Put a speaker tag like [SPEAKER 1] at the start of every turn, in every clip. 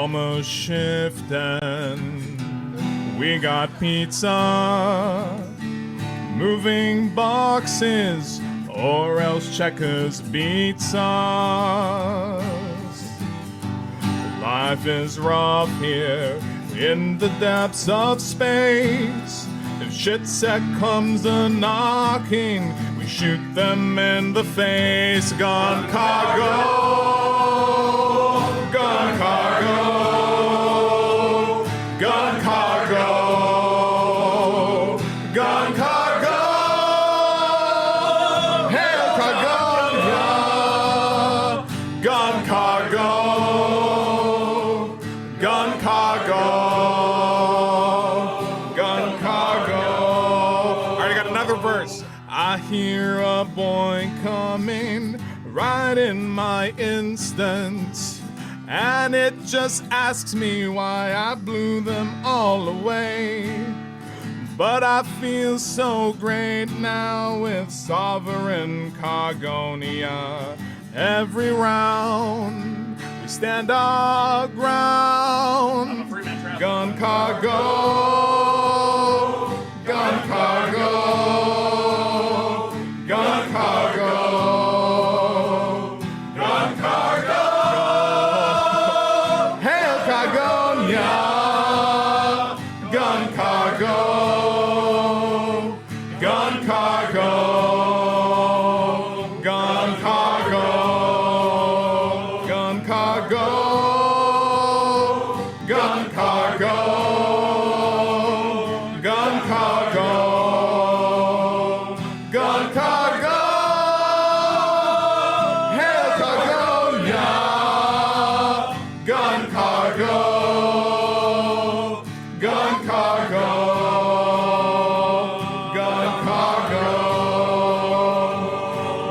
[SPEAKER 1] almost shifting. We got pizza, moving boxes, or else Checkers beats us. Life is rough here in the depths of space. If shit set comes a knocking, we shoot them in the face. Gun cargo, gun cargo, gun cargo, gun cargo. Hail Cargonia, gun cargo, gun cargo, gun cargo. All right, I got another verse. I hear a boy coming right in my instance, and it just asks me why I blew them all away. But I feel so great now with Sovereign Cargonia. Every round we stand our ground. Gun cargo, gun cargo, gun cargo, gun cargo. Hail Cargonia, gun cargo. Gun cargo, gun cargo, gun cargo, gun cargo, gun cargo, gun cargo. Hail Cargonia, gun cargo, gun cargo.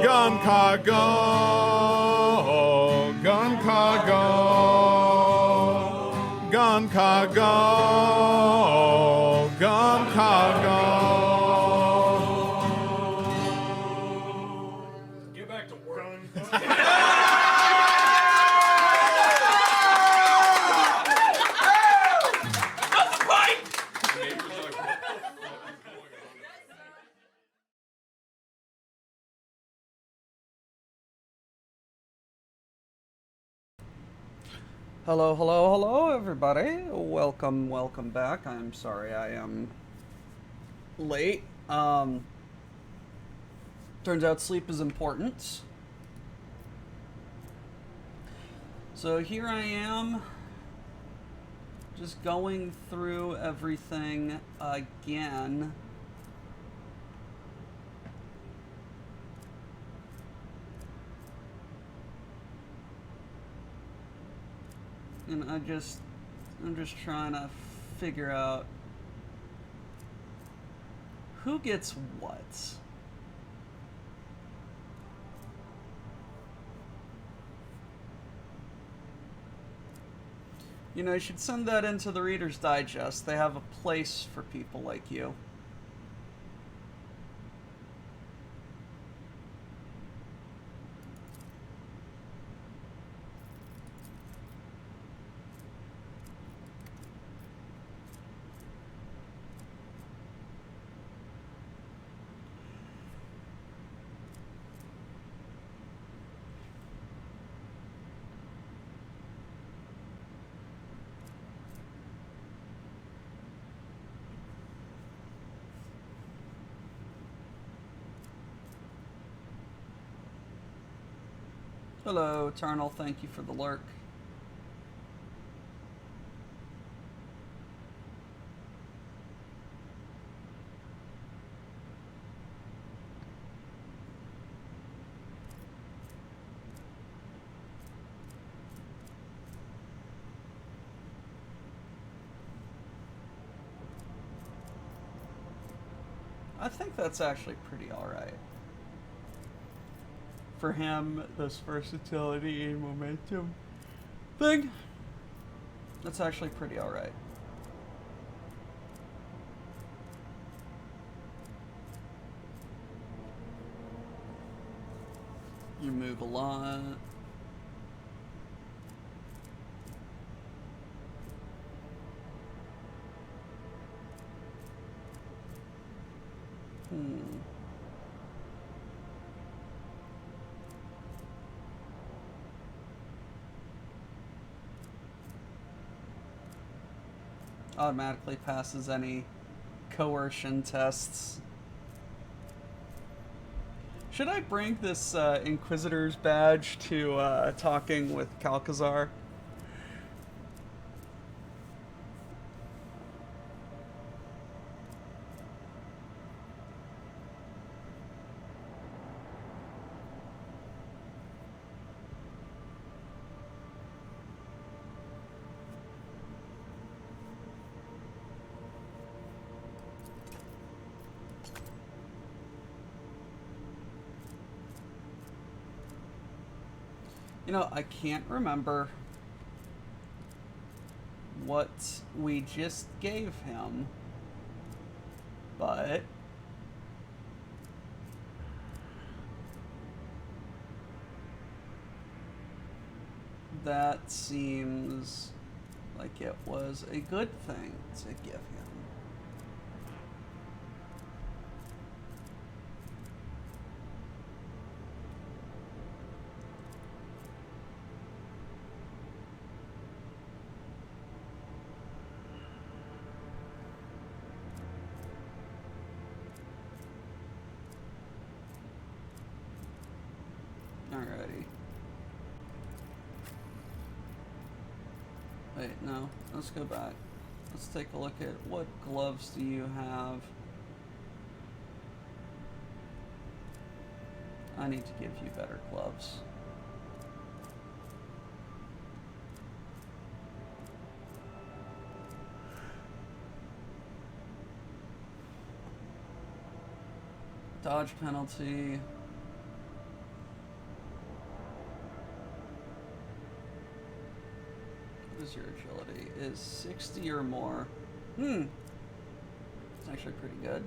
[SPEAKER 1] Gun cargo, gun cargo, gun cargo, gun cargo.
[SPEAKER 2] Get back to work.
[SPEAKER 3] Hello, hello, hello, everybody. Welcome, welcome back. I'm sorry I am late. Turns out sleep is important. So here I am, just going through everything again. And I'm just trying to figure out who gets what. You know, you should send that into the Reader's Digest. They have a place for people like you. Hello, Eternal. Thank you for the lurk. I think that's actually pretty alright. For him, this versatility and momentum thing, that's actually pretty alright. You move a lot. Automatically passes any coercion tests. Should I bring this Inquisitor's badge to talking with Calcazar? You know, I can't remember what we just gave him, but that seems like it was a good thing to give him. Alrighty. Wait, no. Let's go back. Let's take a look at what gloves do you have. I need to give you better gloves. Dodge penalty. What is your agility? Is 60 or more. It's actually pretty good.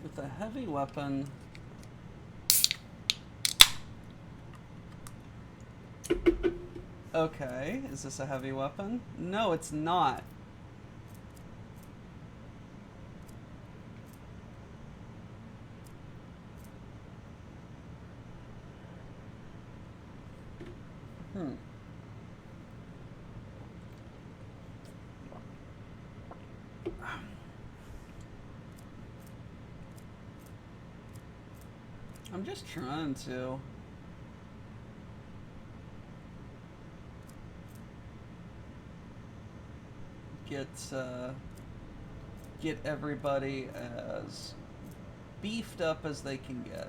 [SPEAKER 3] With a heavy weapon, okay, is this a heavy weapon? No, it's not. I'm just trying to get everybody as beefed up as they can get.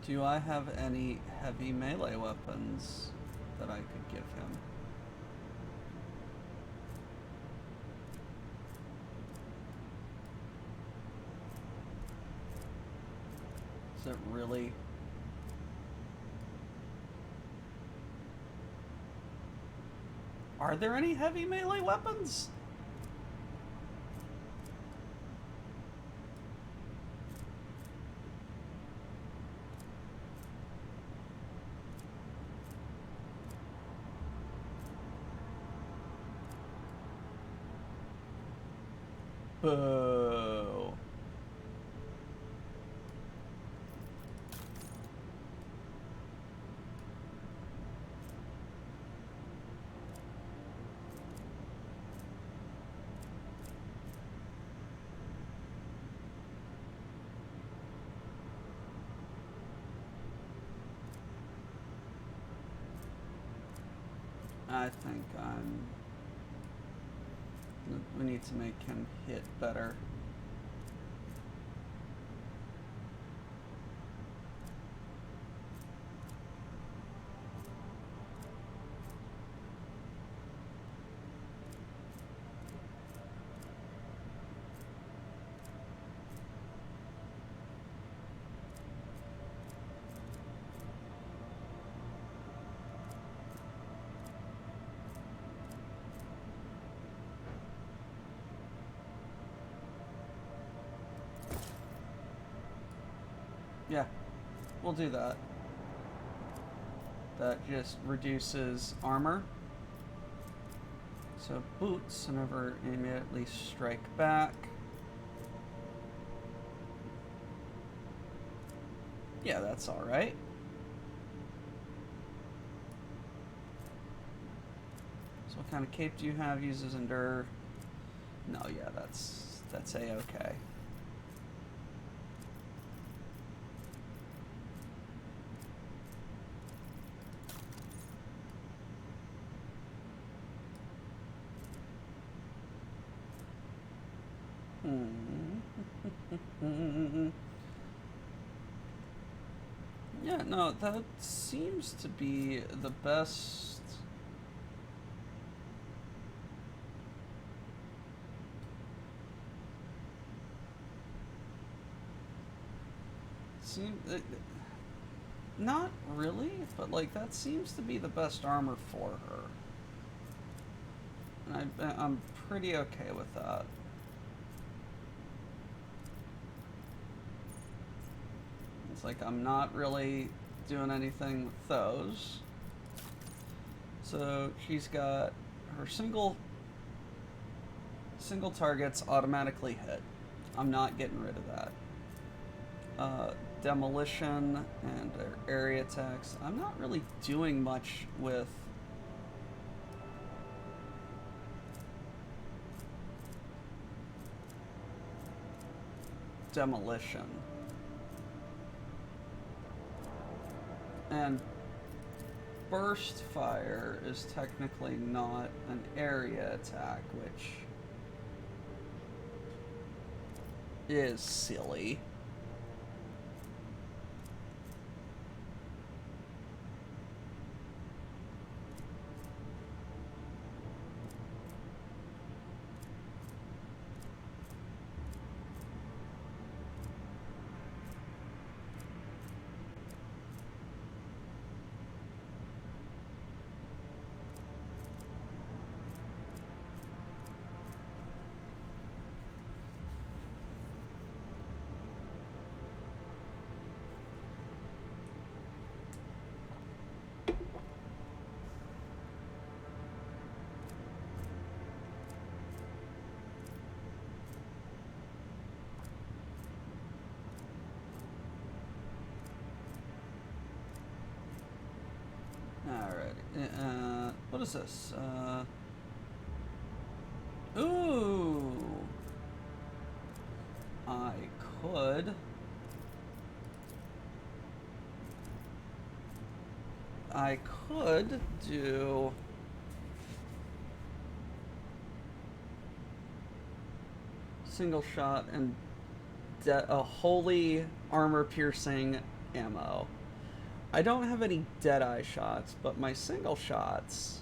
[SPEAKER 3] Do I have any heavy melee weapons that I could give him? Is it really? Are there any heavy melee weapons? Boo. I think we need to make him hit better. Yeah, we'll do that. That just reduces armor. So boots, never immediately strike back. Yeah, that's alright. So what kind of cape do you have? Uses endure. No, yeah, that's a-okay. Yeah, no, that seems to be the best. Not really, but like that seems to be the best armor for her. And I'm pretty okay with that. It's like I'm not really doing anything with those. So she's got her single targets automatically hit. I'm not getting rid of that. Demolition and area attacks. I'm not really doing much with demolition. And burst fire is technically not an area attack, which is silly. Alright, what is this? Ooh! I could do single shot and a holy armor piercing ammo. I don't have any Deadeye shots, but my single shots,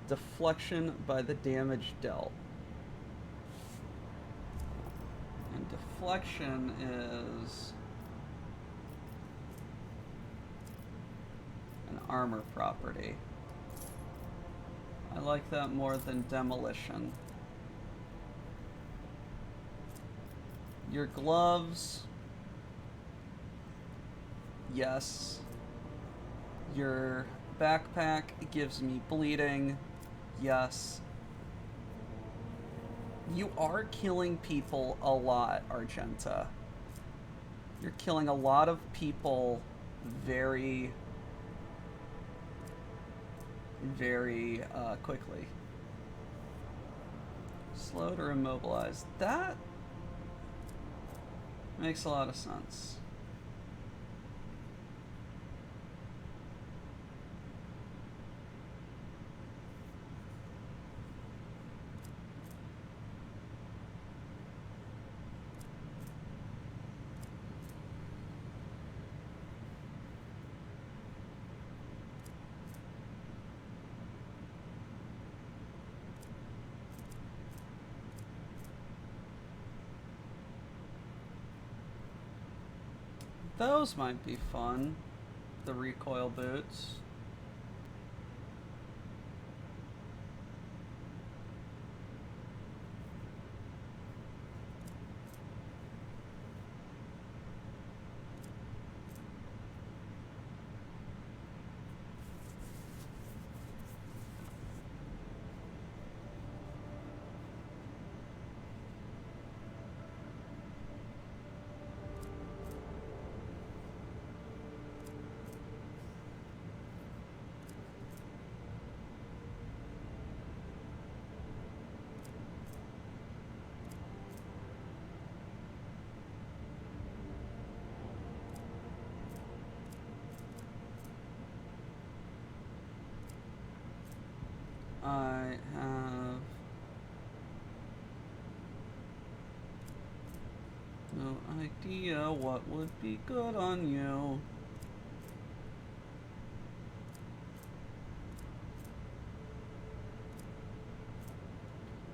[SPEAKER 3] deflection by the damage dealt. And deflection is an armor property. I like that more than demolition. Your gloves, yes. Your backpack gives me bleeding, yes. You are killing people a lot, Argenta. You're killing a lot of people very, very quickly. Slowed or immobilized. That makes a lot of sense. Those might be fun. The recoil boots. I have no idea what would be good on you.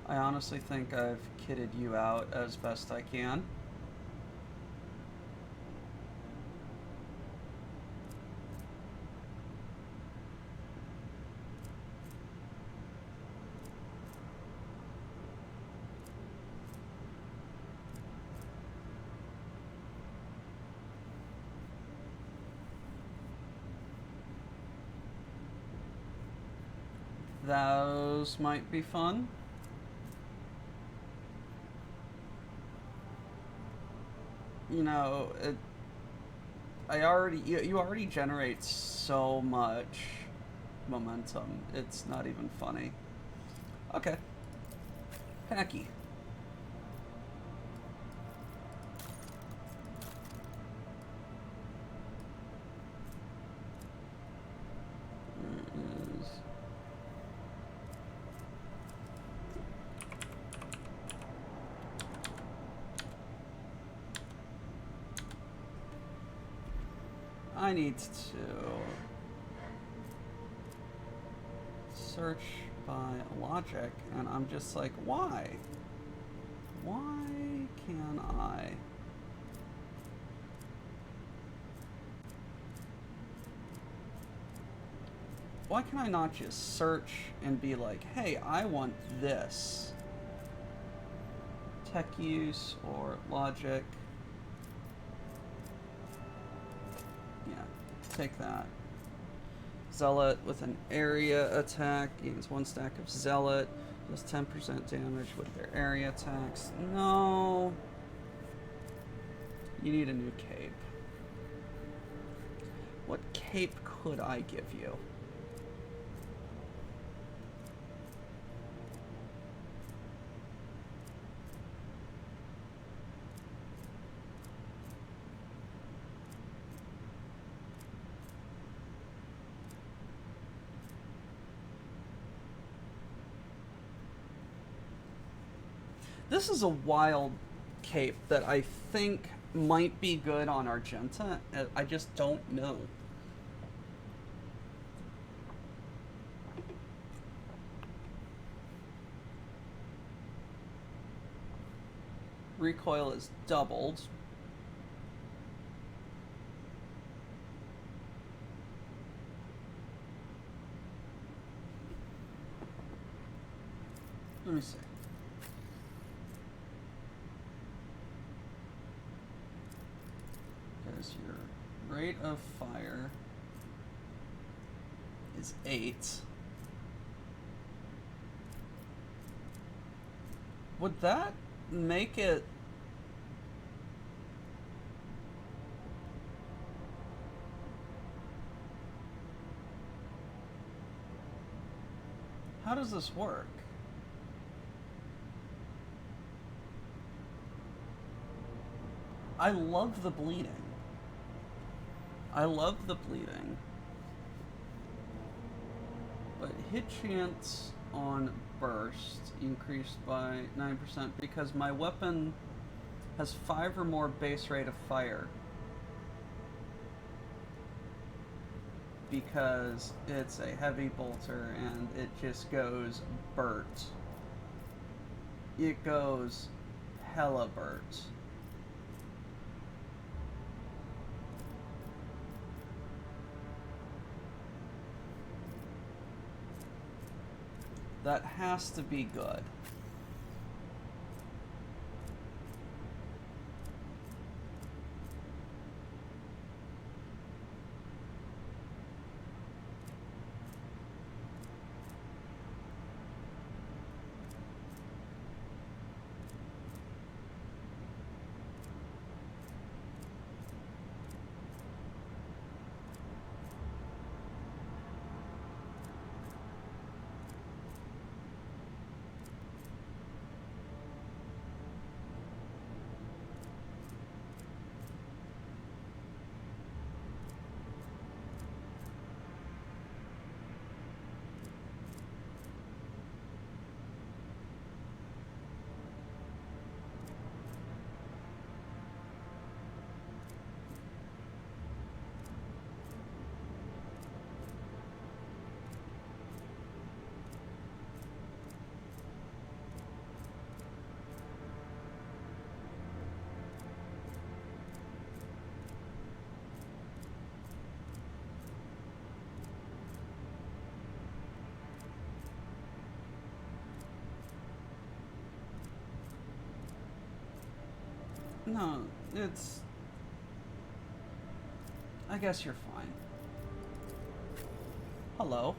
[SPEAKER 3] I honestly think I've kitted you out as best I can. Those might be fun. You know, you already generate so much momentum. It's not even funny. Okay. Hacky. I need to search by logic, and I'm just like, why? Why can I? Why can I not just search and be like, hey, I want this? Tech use or logic. Take that. Zealot with an area attack gains 1 stack of Zealot, does 10% damage with their area attacks. No. You need a new cape. What cape could I give you? This is a wild cape that I think might be good on Argenta. I just don't know. Recoil is doubled. Let me see. Because your rate of fire is 8. Would that make it... How does this work? I love the bleeding. I love the bleeding. But hit chance on burst increased by 9% because my weapon has 5 or more base rate of fire. Because it's a heavy bolter and it just goes Burt. It goes hella Burt. That has to be good. No, it's... I guess you're fine. Hello.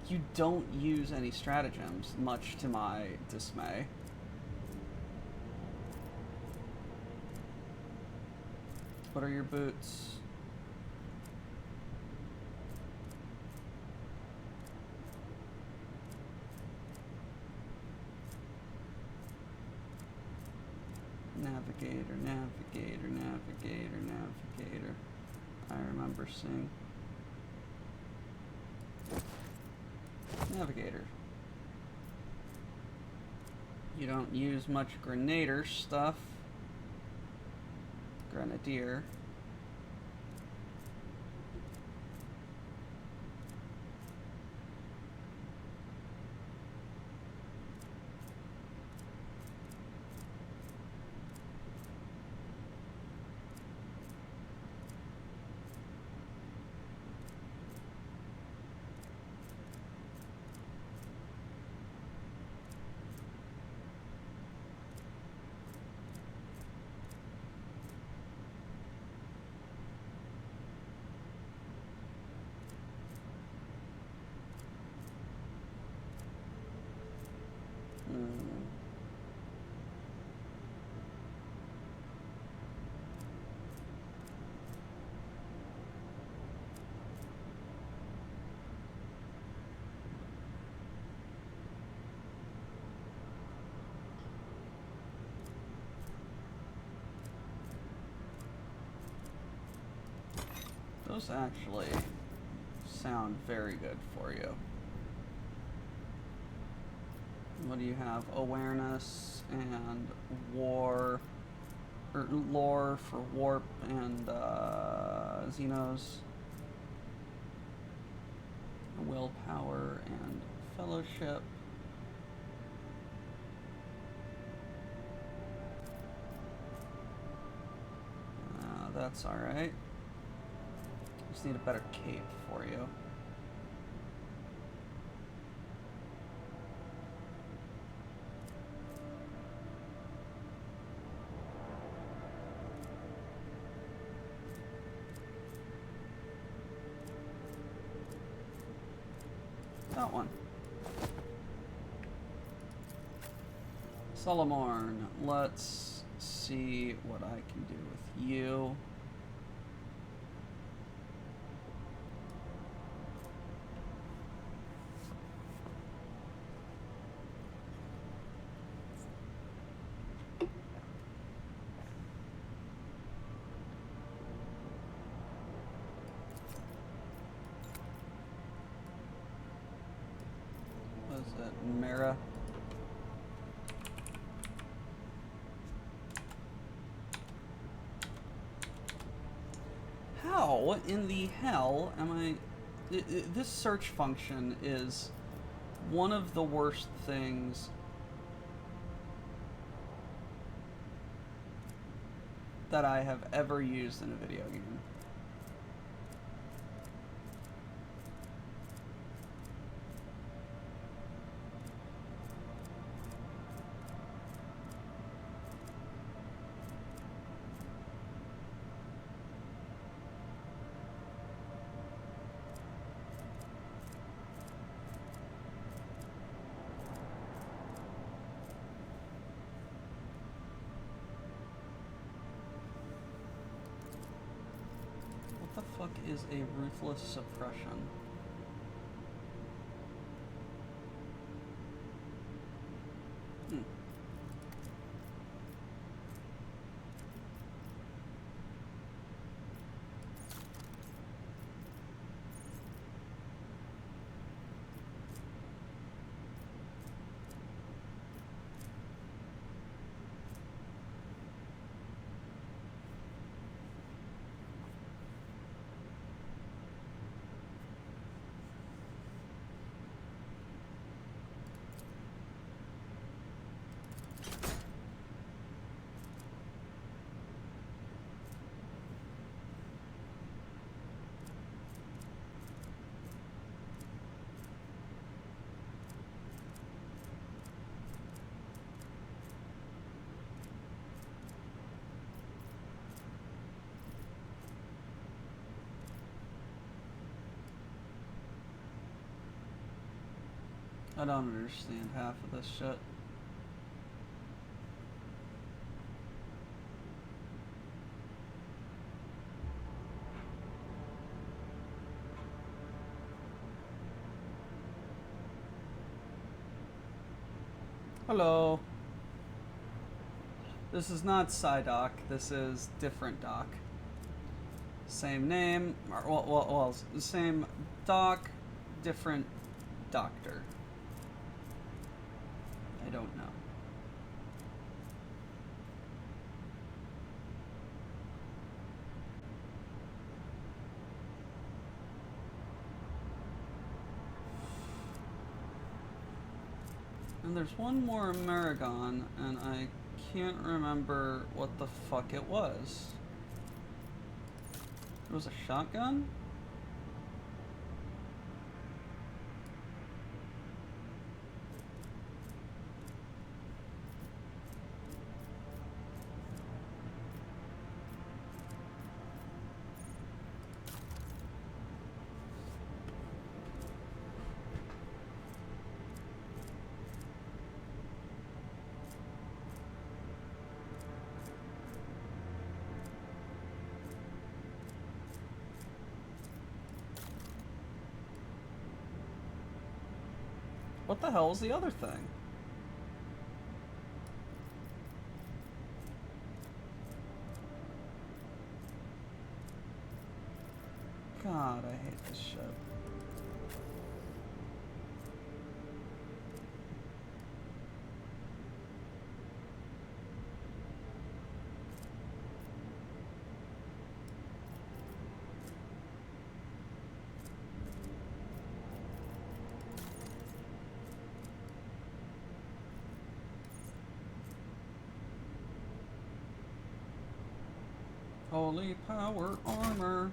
[SPEAKER 3] You don't use any stratagems, much to my dismay. What are your boots? Navigator, navigator, navigator, navigator. I remember seeing. Navigator. You don't use much Grenadier stuff. Grenadier. Those actually sound very good for you. What do you have? Awareness and war, or lore for warp and Xenos. Willpower and fellowship. That's alright. Just need a better cape for you. That one. Solomorn, let's see what I can do with you. What is that, Mara? How in the hell am I... This search function is one of the worst things that I have ever used in a video game. What the fuck is a ruthless suppression? I don't understand half of this shit. Hello. This is not Psydoc. This is different Doc. Same name. Well, same Doc, different doctor. I don't know. And there's one more Amerigon, and I can't remember what the fuck it was. It was a shotgun? What the hell is the other thing? God, I hate this shit. Holy power armor.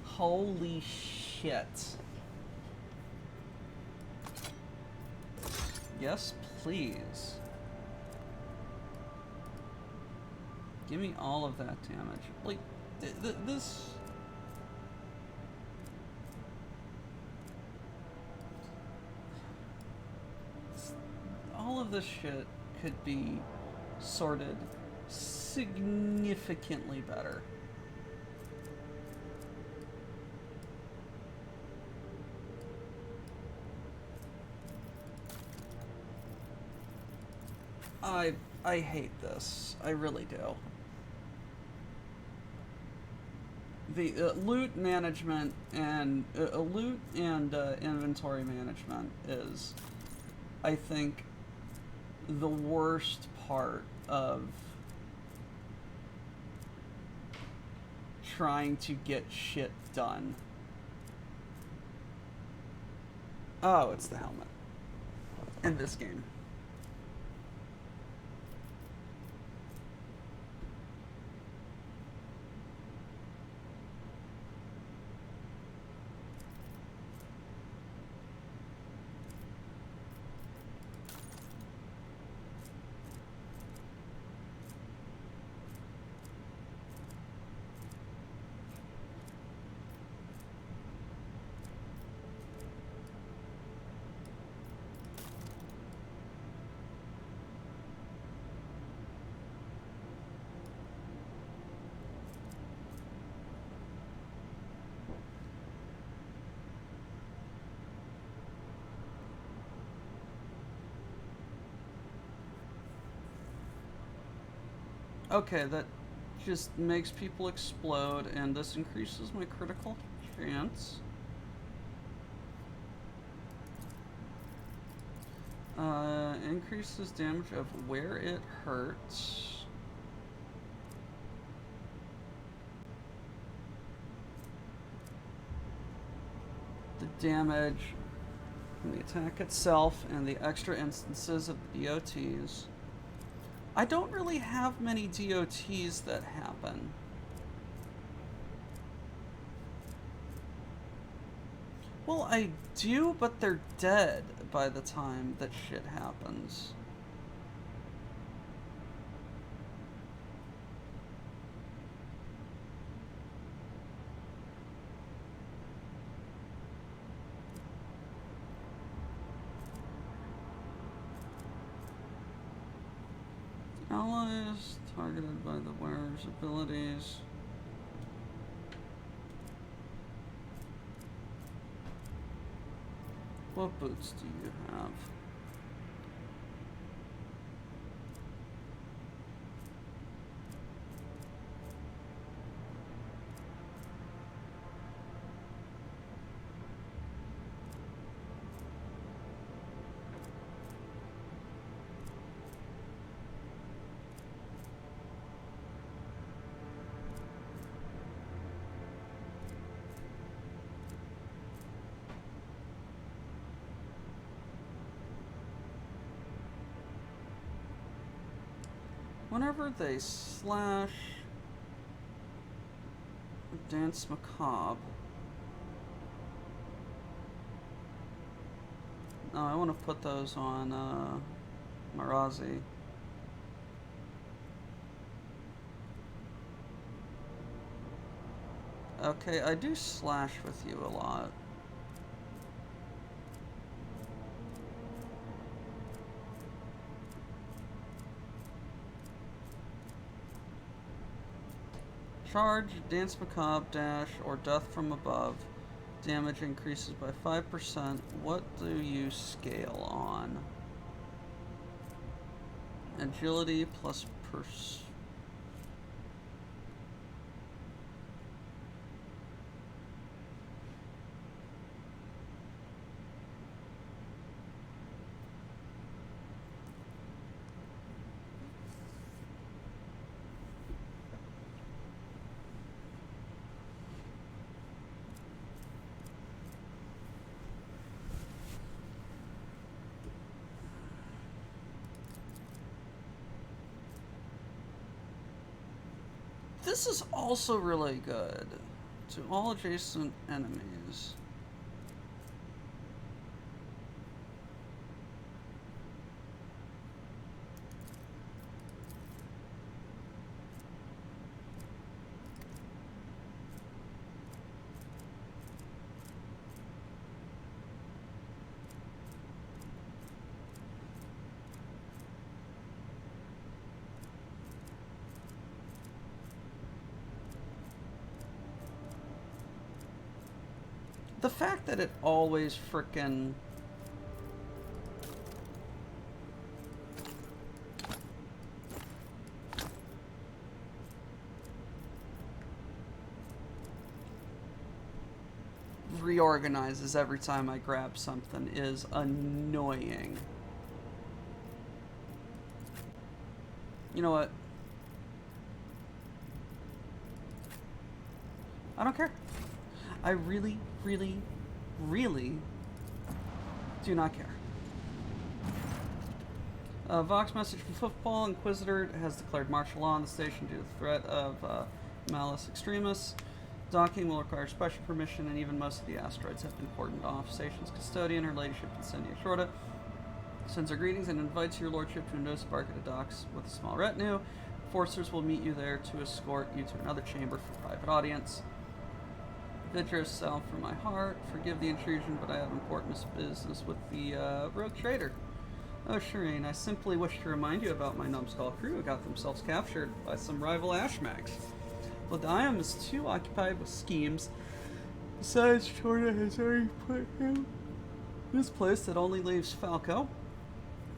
[SPEAKER 3] Holy shit. Yes, please. Give me all of that damage. Like, this... all of this shit could be sorted significantly better. I hate this. I really do. The loot management and loot and inventory management is, I think, the worst part of trying to get shit done. Oh, it's the helmet in this game. Okay, that just makes people explode, and this increases my critical chance. Increases damage of where it hurts. The damage from the attack itself and the extra instances of the DOTs. I don't really have many DOTs that happen. Well, I do, but they're dead by the time that shit happens. Allies targeted by the wearer's abilities. What boots do you have? Whenever they slash Dance Macabre. No, I want to put those on Marazi. Okay, I do slash with you a lot. Charge, Dance Macabre, Dash, or Death from Above. Damage increases by 5%. What do you scale on? Agility plus This is also really good to all adjacent enemies. The fact that it always frickin' reorganizes every time I grab something is annoying. You know what? I don't care. I really, really, really do not care. Vox message from Football. Inquisitor has declared martial law on the station due to the threat of Malus Extremis. Docking will require special permission, and even most of the asteroids have been cordoned off. Station's custodian, Her Ladyship Incendia Shorta, sends her greetings and invites your lordship to disembark at the docks with a small retinue. Forcers will meet you there to escort you to another chamber for private audience. Vidra self from my heart. Forgive the intrusion, but I have important business with the rogue trader. Oh, Shireen, I simply wish to remind you about my numbskull crew who got themselves captured by some rival Ashmags. Ladiam is too occupied with schemes. Besides, Shorta has already put him in this place that only leaves Falco.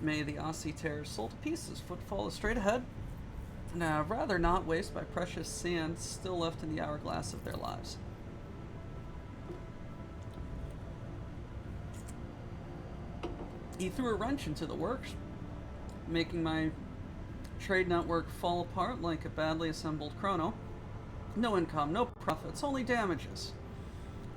[SPEAKER 3] May the Aussie tear his soul to pieces. Footfall is straight ahead. And I'd rather not waste my precious sand still left in the hourglass of their lives. He threw a wrench into the works, making my trade network fall apart like a badly assembled chrono. No income, no profits, only damages.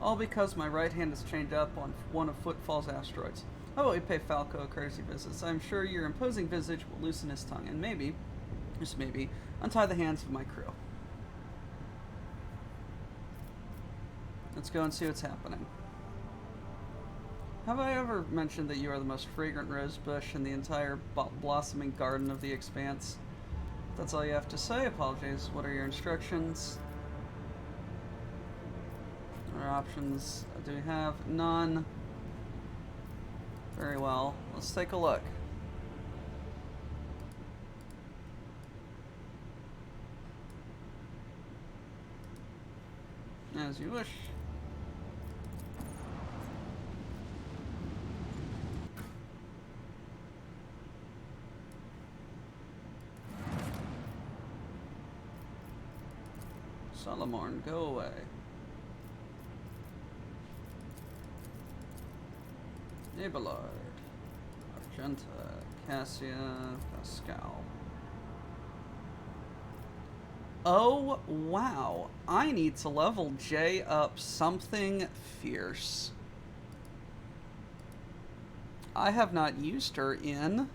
[SPEAKER 3] All because my right hand is chained up on one of Footfall's asteroids. How about we pay Falco a courtesy visit? I'm sure your imposing visage will loosen his tongue and maybe, just maybe, untie the hands of my crew. Let's go and see what's happening. Have I ever mentioned that you are the most fragrant rose bush in the entire blossoming garden of the expanse? If that's all you have to say, apologies. What are your instructions? What options do we have? None. Very well. Let's take a look. As you wish. Salamorn, go away. Abelard, Argenta, Cassia, Pascal. Oh, wow. I need to level Jay up something fierce. I have not used her in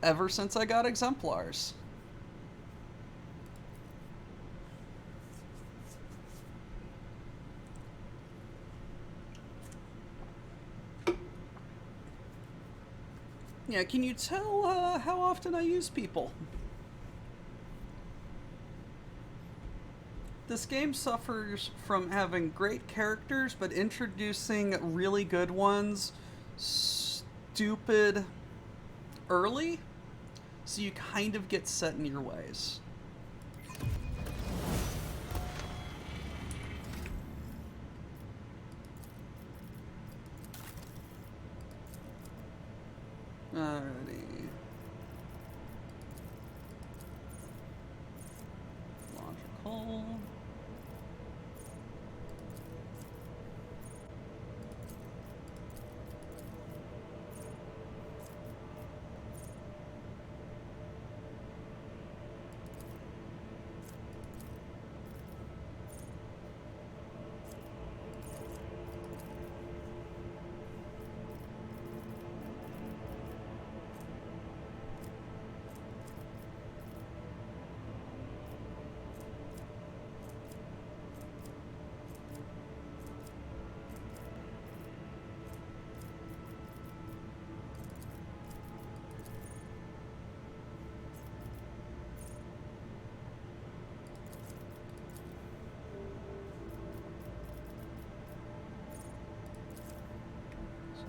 [SPEAKER 3] ever since I got Exemplars. Yeah, can you tell how often I use people? This game suffers from having great characters, but introducing really good ones stupid early, so you kind of get set in your ways. Alrighty. Logical.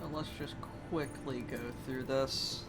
[SPEAKER 3] So let's just quickly go through this.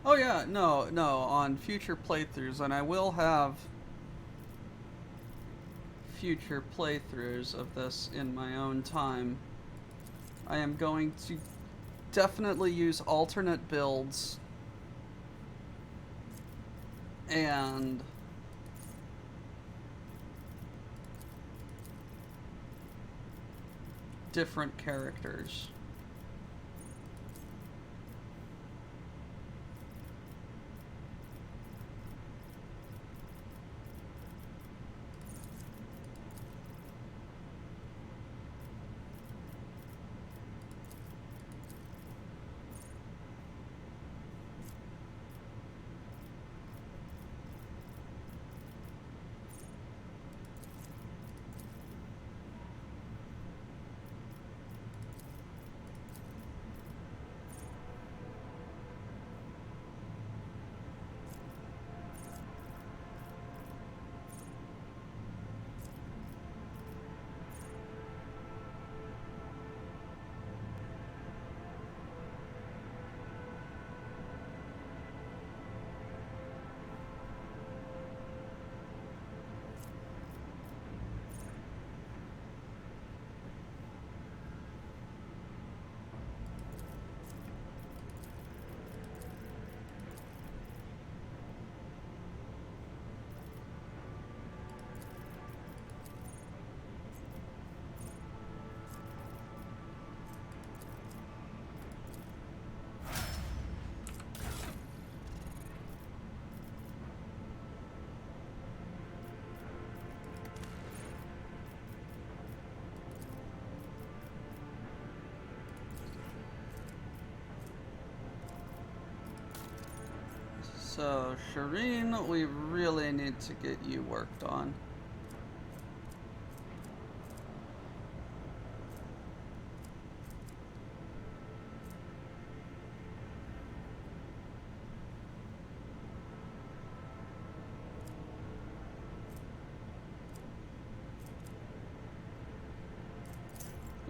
[SPEAKER 3] Oh yeah, no, on future playthroughs, and I will have future playthroughs of this in my own time. I am going to definitely use alternate builds and different characters. So, Shireen, we really need to get you worked on.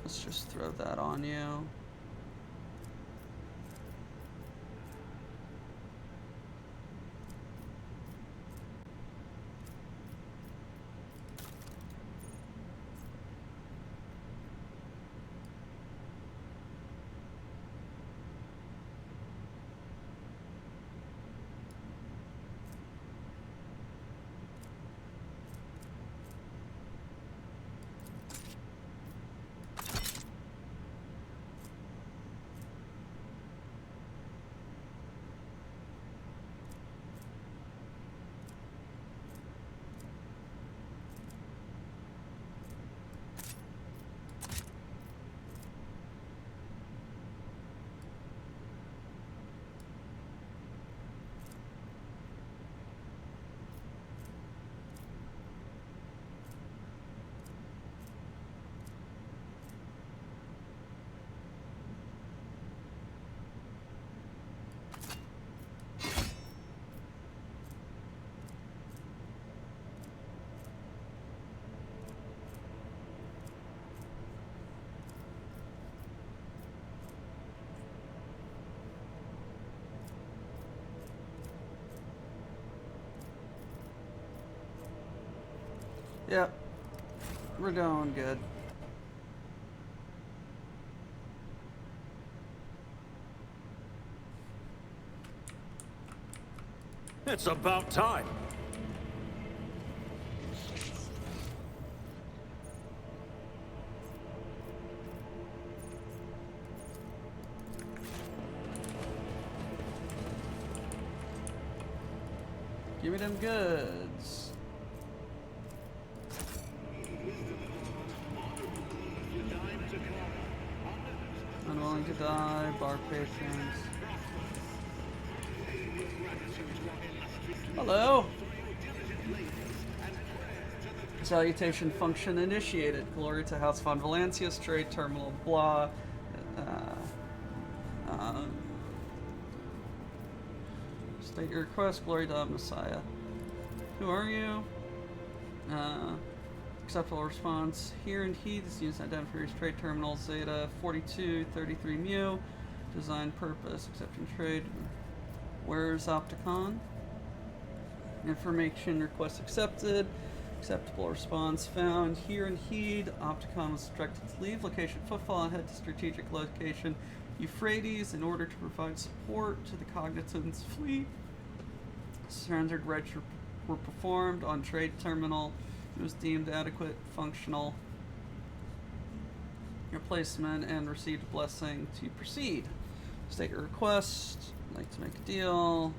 [SPEAKER 3] Let's just throw that on you. Yep. We're doing good.
[SPEAKER 2] It's about time.
[SPEAKER 3] Give me them goods. Unwilling to die, bar patrons. Hello. Salutation function initiated. Glory to House Von Valancius, Trade Terminal, blah. State your request. Glory to Messiah. Who are you? Acceptable response. Here and he. This unit identifiers trade terminal Zeta 4233 mu. Design purpose. Accepting trade. Where's Opticon? Information request accepted. Acceptable response found. Here in Heed, Opticon was directed to leave location Footfall and head to strategic location Euphrates in order to provide support to the Cognizance fleet. Surrendered rights were performed on trade terminal. It was deemed adequate, functional replacement, and received a blessing to proceed. State your request. I'd like to make a deal.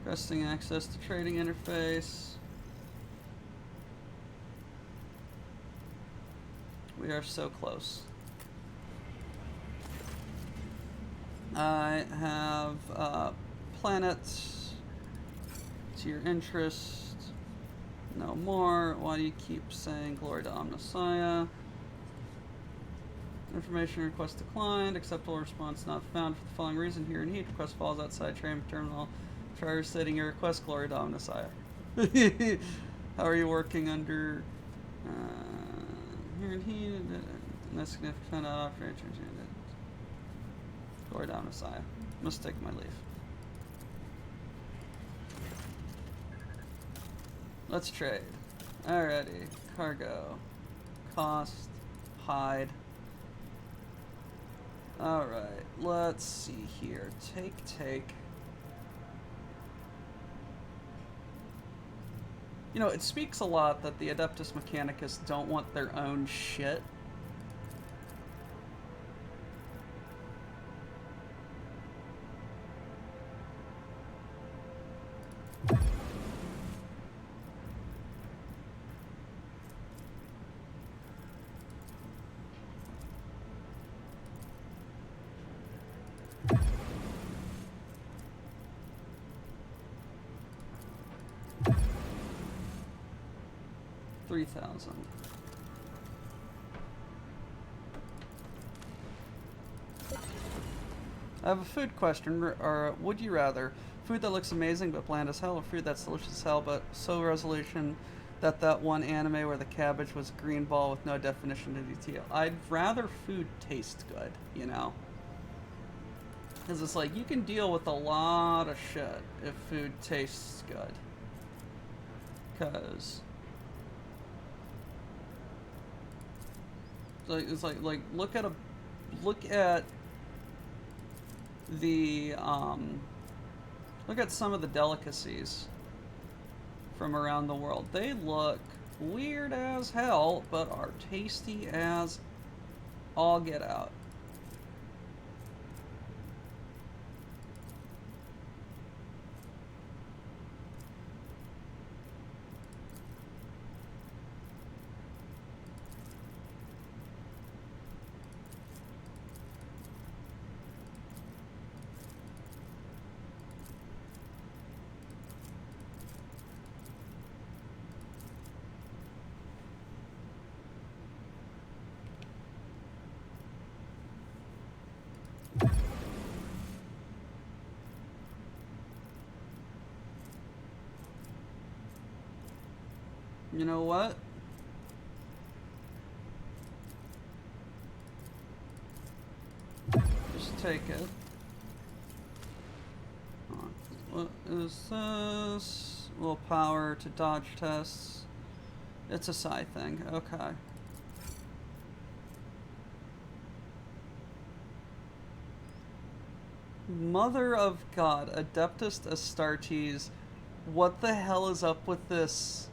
[SPEAKER 3] Requesting access to trading interface. We are so close. I have planets to your interest. No more. Why do you keep saying glory to Omnissiah? Information request declined. Acceptable response not found for the following reason. Here in Heat. Request falls outside train terminal. Try restating your request. Glory to Omnissiah. How are you working under here in Heat? No significant offer. Glory to Omnissiah. Must take my leave. Let's trade. Alrighty. Cargo. Cost. Hide. Alright. Let's see here. Take. You know, it speaks a lot that the Adeptus Mechanicus don't want their own shit. 3,000. I have a food question, or would you rather food that looks amazing but bland as hell, or food that's delicious as hell but so resolution that one anime where the cabbage was a green ball with no definition of detail? I'd rather food taste good, you know? Because it's like, you can deal with a lot of shit if food tastes good. Because it's like look at the look at some of the delicacies from around the world. They look weird as hell, but are tasty as all get out. You know what? Just take it. What is this? Willpower to dodge tests. It's a psi thing. Okay. Mother of God, Adeptus Astartes. What the hell is up with this?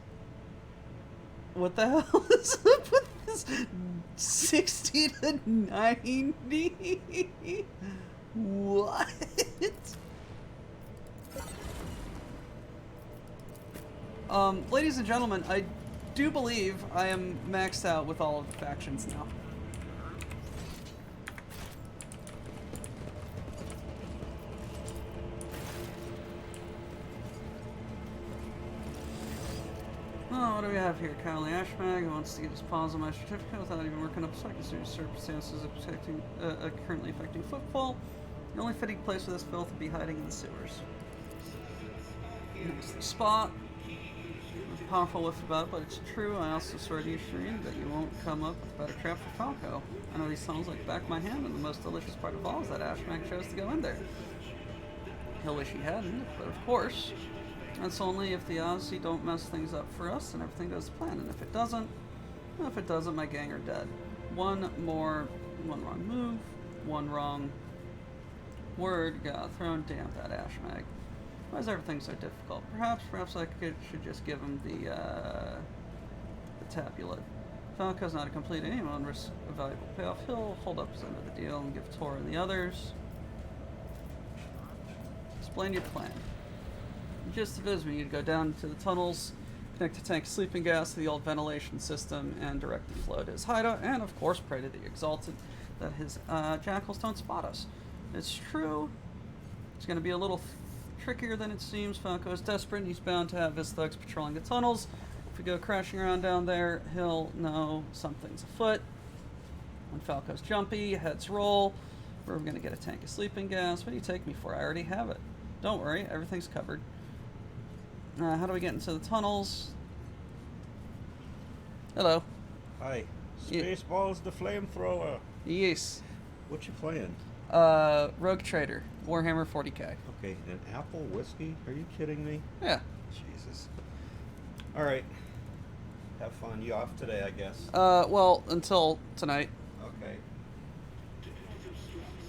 [SPEAKER 3] What the hell is up with this 60 to 90? What? Ladies and gentlemen, I do believe I am maxed out with all of the factions now. Oh, what do we have here? Kyle Ashmag, who wants to get his paws on my certificate without even working up circumstances currently affecting football. The only fitting place for this filth would be hiding in the sewers. Here's the spot. There's a powerful whiff about it, but it's true. I also swear to you, Shireen, that you won't come up with a better trap for Falco. I know these sounds like the back of my hand, and the most delicious part of all is that Ashmag chose to go in there. He'll wish he hadn't, but of course. That's only if the Aussie don't mess things up for us and everything goes to plan. And if it doesn't, my gang are dead. One wrong move, one wrong word got thrown. Damn that Ashmag. Why is everything so difficult? Perhaps I should just give him the tabulet. Falco's not a complete anyone risk a valuable payoff. He'll hold up his end of the deal and give Tor and the others. Explain your plan. The gist of it is we need to go down to the tunnels, connect the tank sleeping gas to the old ventilation system, and direct the flow to his hideout, and of course pray to the Exalted that his jackals don't spot us. It's true. It's going to be a little trickier than it seems. Falco is desperate, and he's bound to have his thugs patrolling the tunnels. If we go crashing around down there, he'll know something's afoot. When Falco's jumpy, heads roll. We're going to get a tank of sleeping gas. What do you take me for? I already have it. Don't worry, everything's covered. How do we get into the tunnels? Hello.
[SPEAKER 4] Hi. Spaceballs the flamethrower.
[SPEAKER 3] Yes.
[SPEAKER 4] What you playing?
[SPEAKER 3] Rogue Trader. Warhammer 40k.
[SPEAKER 4] Okay, an apple whiskey? Are you kidding me?
[SPEAKER 3] Yeah.
[SPEAKER 4] Jesus. Alright. Have fun. You off today, I guess.
[SPEAKER 3] Well, until tonight.
[SPEAKER 4] Okay.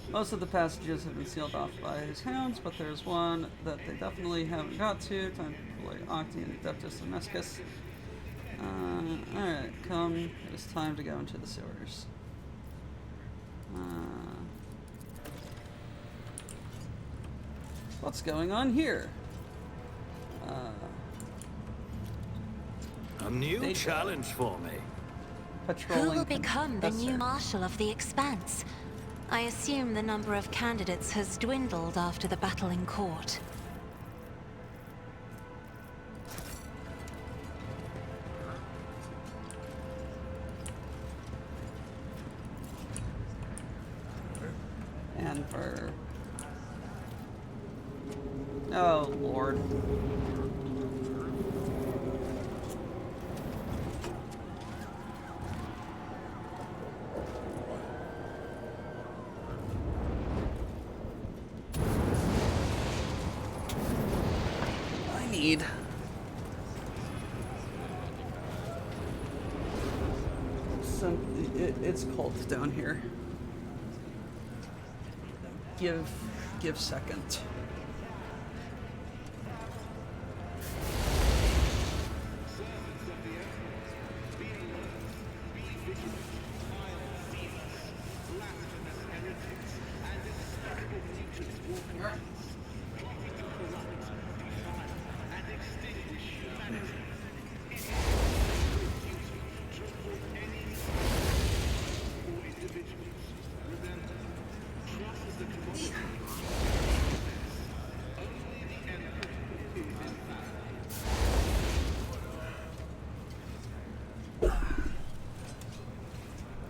[SPEAKER 3] Most of the passages have been sealed off by his hounds, but there's one that they definitely haven't got to. Time to deploy Octi and Adeptus Amescus. Alright, come. It is time to go into the sewers. What's going on here?
[SPEAKER 2] A new challenge for me.
[SPEAKER 3] Patrolling.
[SPEAKER 5] Who will become the new Marshal of the Expanse? I assume the number of candidates has dwindled after the battle in court.
[SPEAKER 3] Or... Oh, Lord. I need... It's cold down here. Give second.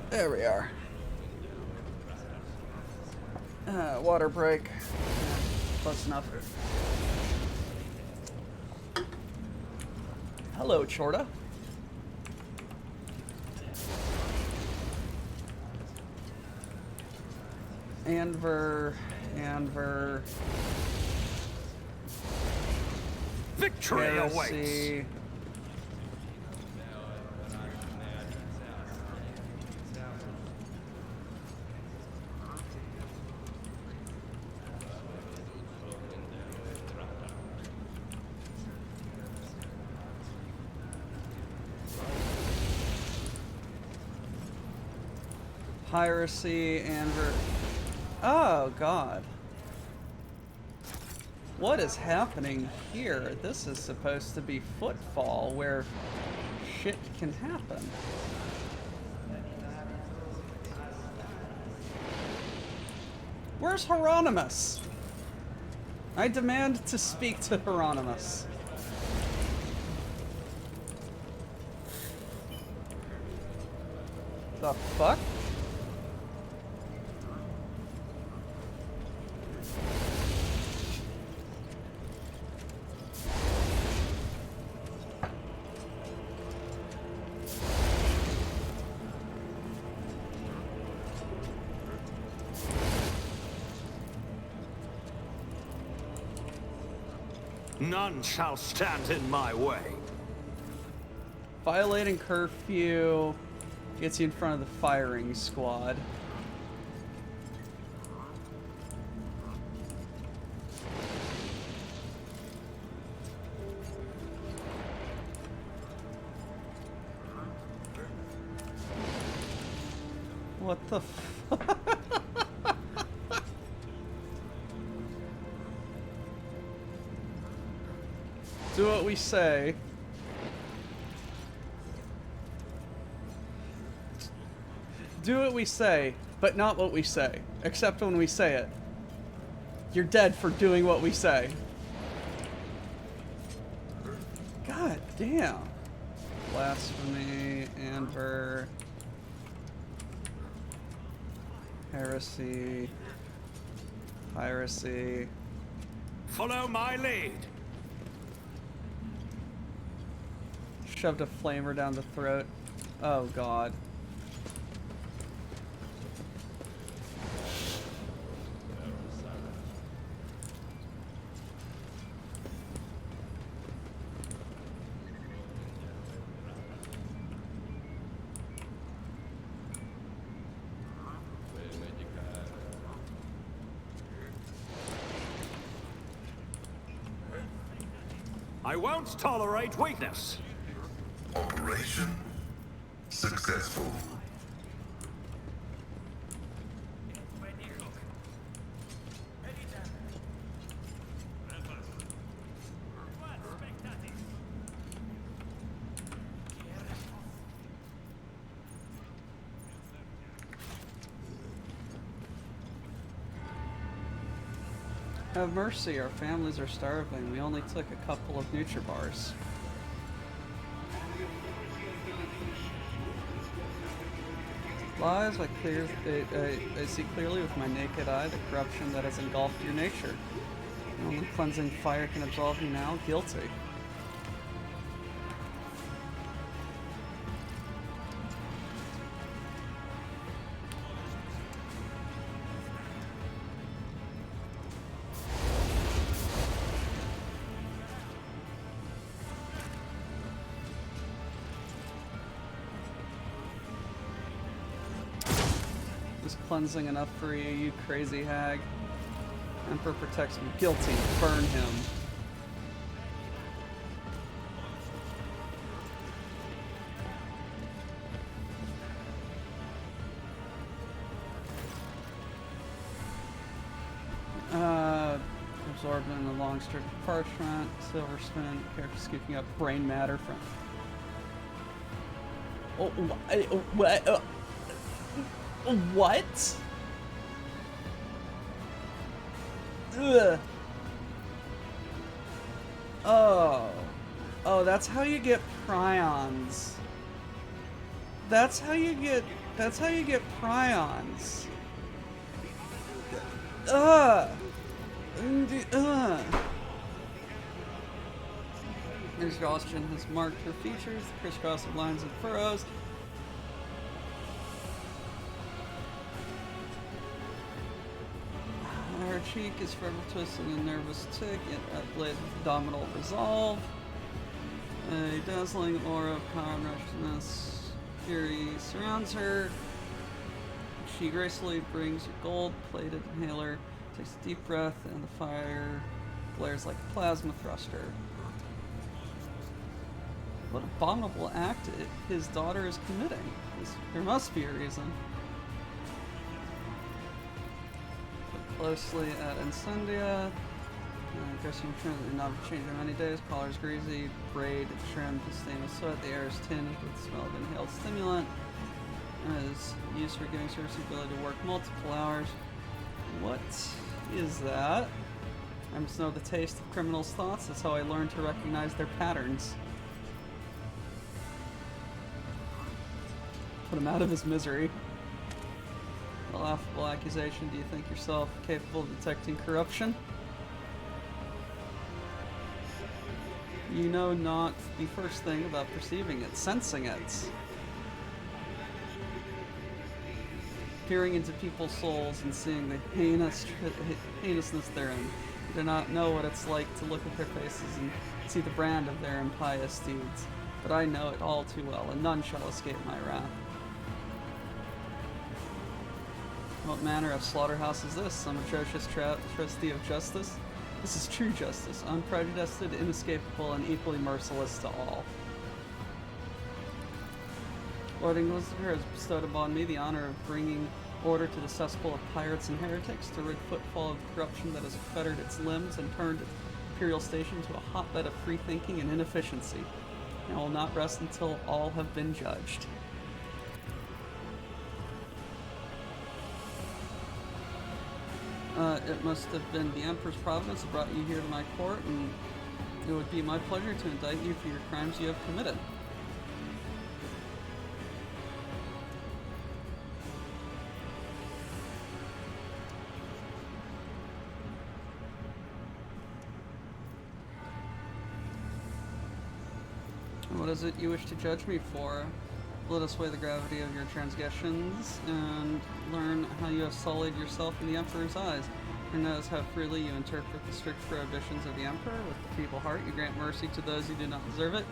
[SPEAKER 3] There we are. Water break. Close enough. Hello, Chorta. Anver.
[SPEAKER 2] Victory awaits.
[SPEAKER 3] Heresy. Piracy, Anver. Oh, God. What is happening here? This is supposed to be Footfall, where shit can happen. Where's Hieronymus? I demand to speak to Hieronymus. The fuck?
[SPEAKER 2] None shall stand in my way.
[SPEAKER 3] Violating curfew gets you in front of the firing squad. What the fuck? Do what we say. Do what we say, but not what we say. Except when we say it. You're dead for doing what we say. God damn. Blasphemy, Anver. Heresy. Piracy.
[SPEAKER 2] Follow my lead.
[SPEAKER 3] Shoved a flamer down the throat. Oh, God.
[SPEAKER 2] I won't tolerate weakness.
[SPEAKER 6] Operation successful.
[SPEAKER 3] Have mercy, our families are starving. We only took a couple of Nutribars. lies, I see clearly with my naked eye the corruption that has engulfed your nature. Only cleansing fire can absolve you now, guilty. Is cleansing enough for you, you crazy hag? Emperor protects me. Guilty. Burn him. Absorbed in a long strip of parchment, silver spin, character scooping up brain matter from. What? Ugh. Oh, that's how you get prions. That's how you get prions. Exhaustion has marked her features, the crisscross of lines and furrows. Her cheek is forever twisted in a nervous tick, yet ablaze with abdominal resolve. A dazzling aura of power and righteousness, fury surrounds her. She gracefully brings a gold-plated inhaler, takes a deep breath, and the fire glares like a plasma thruster. What abominable act his daughter is committing. There must be a reason. Look closely at Incendia. Dressing trim that did not change in many days. Collar's greasy, braid, trimmed to stain with sweat. The air is tinged with the smell of inhaled stimulant. Is used for giving service the ability to work multiple hours. What is that? I must know the taste of criminals' thoughts. That's how I learned to recognize their patterns. Put him out of his misery. A laughable accusation. Do you think yourself capable of detecting corruption? You know not the first thing about perceiving it, sensing it. Peering into people's souls and seeing the heinousness therein. You do not know what it's like to look at their faces and see the brand of their impious deeds. But I know it all too well, and none shall escape my wrath. What manner of slaughterhouse is this? Some atrocious travesty of justice? This is true justice, unprejudiced, inescapable, and equally merciless to all. Lord Inquisitor has bestowed upon me the honor of bringing order to the cesspool of pirates and heretics, to rid footfall of corruption that has fettered its limbs and turned Imperial Station to a hotbed of free thinking and inefficiency. And I will not rest until all have been judged. It must have been the Emperor's providence that brought you here to my court, and it would be my pleasure to indict you for your crimes you have committed. What is it you wish to judge me for? Let us weigh the gravity of your transgressions and learn how you have sullied yourself in the Emperor's eyes. Who knows how freely you interpret the strict prohibitions of the Emperor? With a feeble heart, you grant mercy to those who do not deserve it.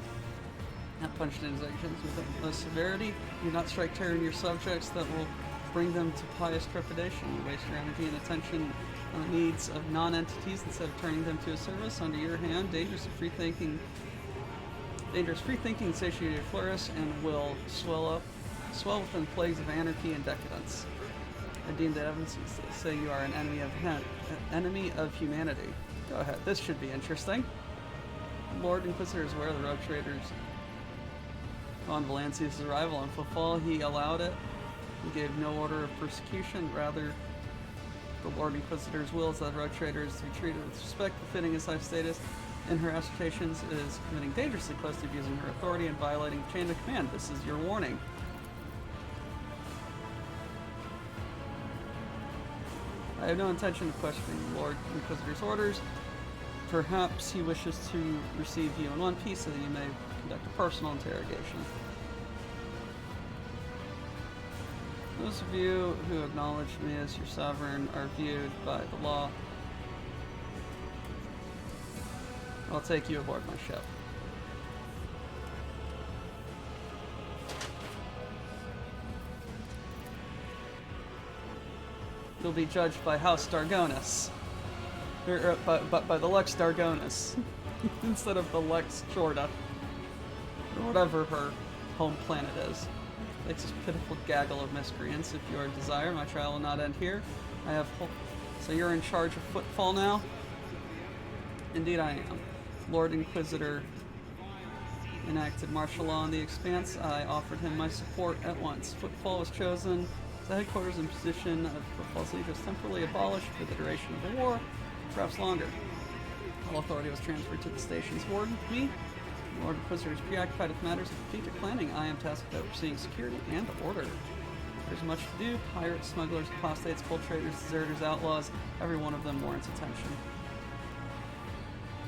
[SPEAKER 3] Not punish exactions with the utmost severity. You do not strike terror in your subjects that will bring them to pious trepidation. You waste your energy and attention on the needs of non-entities instead of turning them to a service. Under your hand, dangerous free-thinking satiated flourish and will swell within plagues of anarchy and decadence. I deem that evidence to say you are an enemy of humanity. Go ahead, this should be interesting. Lord Inquisitor is aware of the rogue traders. On Valancius' arrival on footfall, he allowed it. He gave no order of persecution, rather the Lord Inquisitor's will is that rogue traders be treated with respect befitting his high status. In her assertions is committing dangerously close to abusing her authority and violating the chain of command. This is your warning. I have no intention of questioning the Lord Inquisitor's orders. Perhaps he wishes to receive you in one piece so that you may conduct a personal interrogation. Those of you who acknowledge me as your sovereign are viewed by the law. I'll take you aboard my ship. You'll be judged by House Dargonus. By the Lex Dargonus. Instead of the Lex Jorda. Or whatever her home planet is. It's this pitiful gaggle of miscreants. If you are desire, my trial will not end here. I have So you're in charge of Footfall now? Indeed I am. Lord Inquisitor enacted martial law on the Expanse. I offered him my support at once. Footfall was chosen. The headquarters and position of Footfall Siege was temporarily abolished for the duration of the war, perhaps longer. All authority was transferred to the station's warden, me. The Lord Inquisitor is preoccupied with matters of strategic planning. I am tasked with overseeing security and order. There's much to do. Pirates, smugglers, apostates, coal traders, deserters, outlaws. Every one of them warrants attention.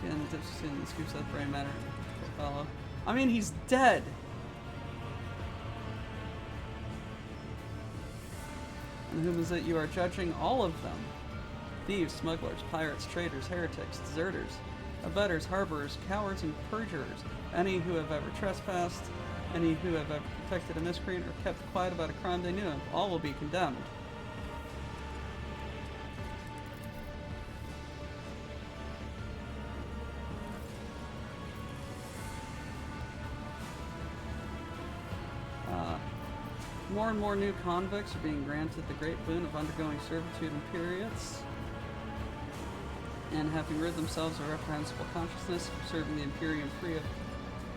[SPEAKER 3] And the diffs in the scoops of brain matter follow. I mean, he's dead! And whom is it you are judging? All of them. Thieves, smugglers, pirates, traitors, heretics, deserters, abettors, harborers, cowards, and perjurers. Any who have ever trespassed, any who have ever protected a miscreant or kept quiet about a crime they knew of, all will be condemned. More and more new convicts are being granted the great boon of undergoing servitude in periods and having rid themselves of reprehensible consciousness, serving the Imperium free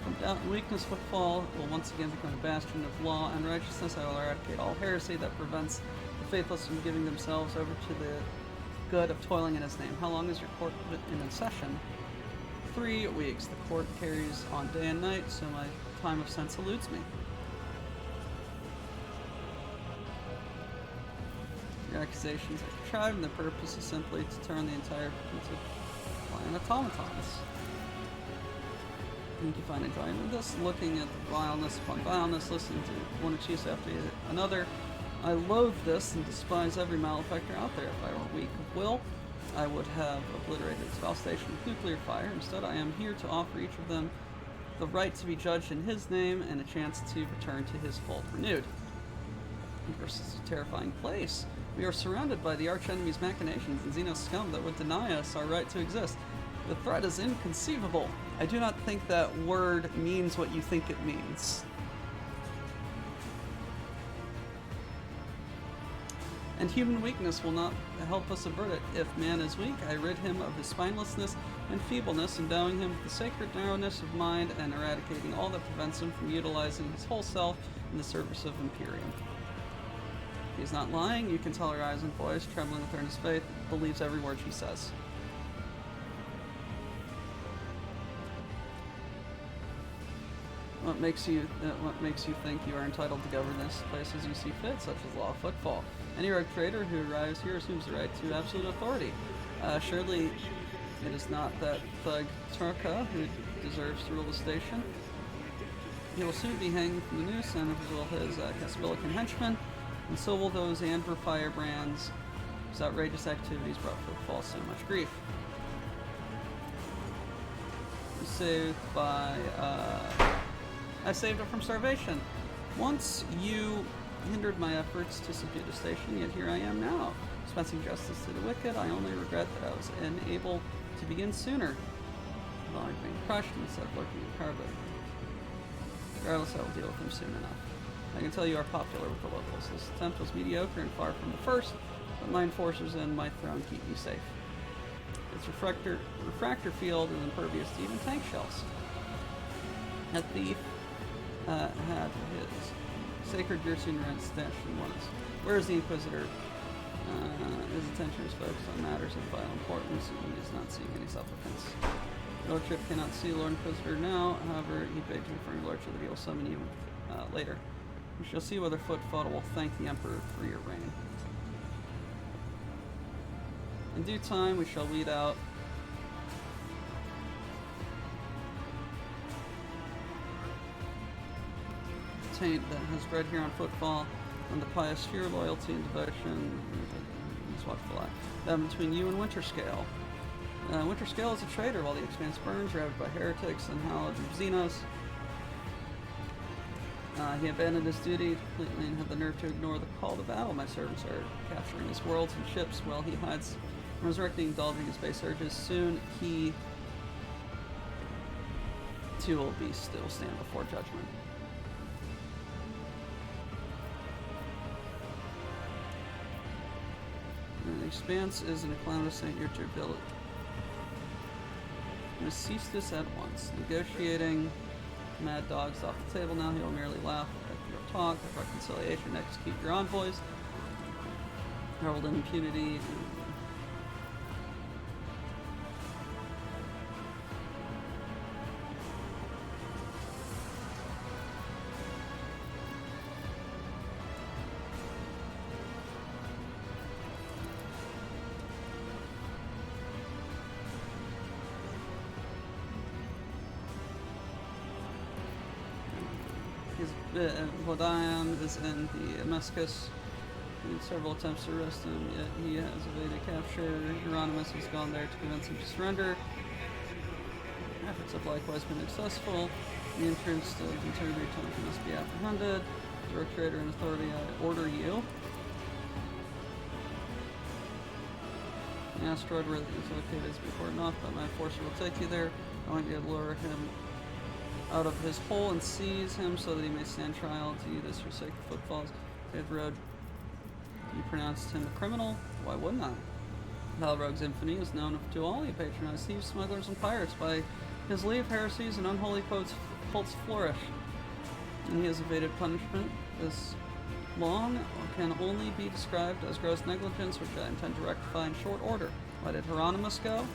[SPEAKER 3] from doubt and weakness. Footfall will once again become a bastion of law and righteousness. I will eradicate all heresy that prevents the faithless from giving themselves over to the good of toiling in his name. How long is your court in session? 3 weeks. The court carries on day and night, so my time of sense eludes me. Your accusations are contrived, and the purpose is simply to turn the entire into flying automatons. I think you find enjoyment in this, looking at the vileness upon vileness, listening to one chief after another. I loathe this and despise every malefactor out there. If I were weak of will, I would have obliterated Spell Station with nuclear fire. Instead, I am here to offer each of them the right to be judged in his name and a chance to return to his fold renewed. This is a terrifying place. We are surrounded by the archenemy's machinations and Xenos scum that would deny us our right to exist. The threat is inconceivable. I do not think that word means what you think it means. And human weakness will not help us avert it. If man is weak, I rid him of his spinelessness and feebleness, endowing him with the sacred narrowness of mind and eradicating all that prevents him from utilizing his whole self in the service of Imperium. He is not lying. You can tell her eyes and voice, trembling with earnest faith, believes every word she says. What makes you think you are entitled to govern this place as you see fit, such as law of Footfall? Any rogue trader who arrives here assumes the right to absolute authority. Surely it is not that thug Turka who deserves to rule the station. He will soon be hanged from the noose, and as will his Caspilican henchmen, and so will those Amber firebrands whose outrageous activities brought Footfall so much grief. Saved by, I saved it from starvation. Once you hindered my efforts to subdue the station, yet here I am now, dispensing justice to the wicked. I only regret that I was unable to begin sooner. Allowing being crushed instead of lurking in carbon. Regardless, I will deal with them soon enough. I can tell you are popular with the locals. This attempt was mediocre and far from the first, but my enforcers and my throne keep me safe. Its refractor field is impervious to even tank shells. A thief had his sacred Yersun rent stashed in one. Where is the Inquisitor? His attention is focused on matters of vital importance, and he is not seeing any supplicants. Your Lordship cannot see Lord Inquisitor now, however, he begs me for your Lordship that he will summon you later. We shall see whether Footfall will thank the Emperor for your reign. In due time, we shall weed out taint that has bred here on footfall, and the pious fear, loyalty, and devotion. Let's watch the lie. Between you and Winterscale. Winterscale is a traitor while the Expanse burns, ravaged by heretics and hallowed Xenos. He abandoned his duty completely and had the nerve to ignore the call to battle. My servants are capturing his worlds and ships while he hides from resurrecting, indulging his base urges. Soon he too will be still stand before judgment. And the Expanse is an acclamatus at your durability. I'm going to cease this at once. Negotiating Mad Dog's off the table now. He'll merely laugh at your talk of reconciliation. Execute your envoys. Herald in impunity. Vodion is in the Amescus. Made several attempts to arrest him, yet he has evaded capture. Hieronymus has gone there to convince him to surrender. Efforts have likewise been successful. The entrance to integrity token must be apprehended. Direct traitor and authority, I order you. The asteroid where it is located is before enough, but my force will take you there. I want you to lure him out of his hole and seize him so that he may stand trial to you. This your sake of footfalls. Paved road. You pronounced him a criminal? Why wouldn't I? Valrogue's infamy is known to all. He patronized thieves, smugglers, and pirates. By his leave, heresies and unholy cults flourish. And he has evaded punishment. This long can only be described as gross negligence, which I intend to rectify in short order. Why did Hieronymus go?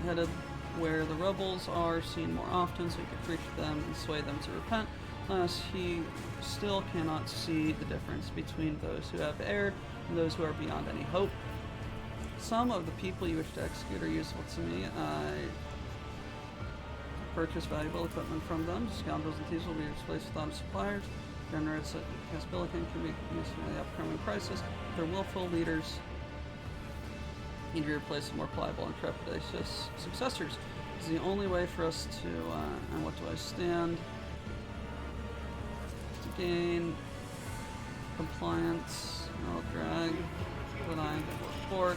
[SPEAKER 3] Headed where the rebels are seen more often, so he could preach to them and sway them to repent. Thus, he still cannot see the difference between those who have erred and those who are beyond any hope. Some of the people you wish to execute are useful to me. I purchase valuable equipment from them. Scoundrels and thieves will be replaced with honest suppliers. Generous Caspilican can be used in the upcoming crisis. Their willful leaders need to be replaced with more pliable and trepidatious successors. It's the only way for us to, and what do I stand? To gain compliance, I'll drag, but I report.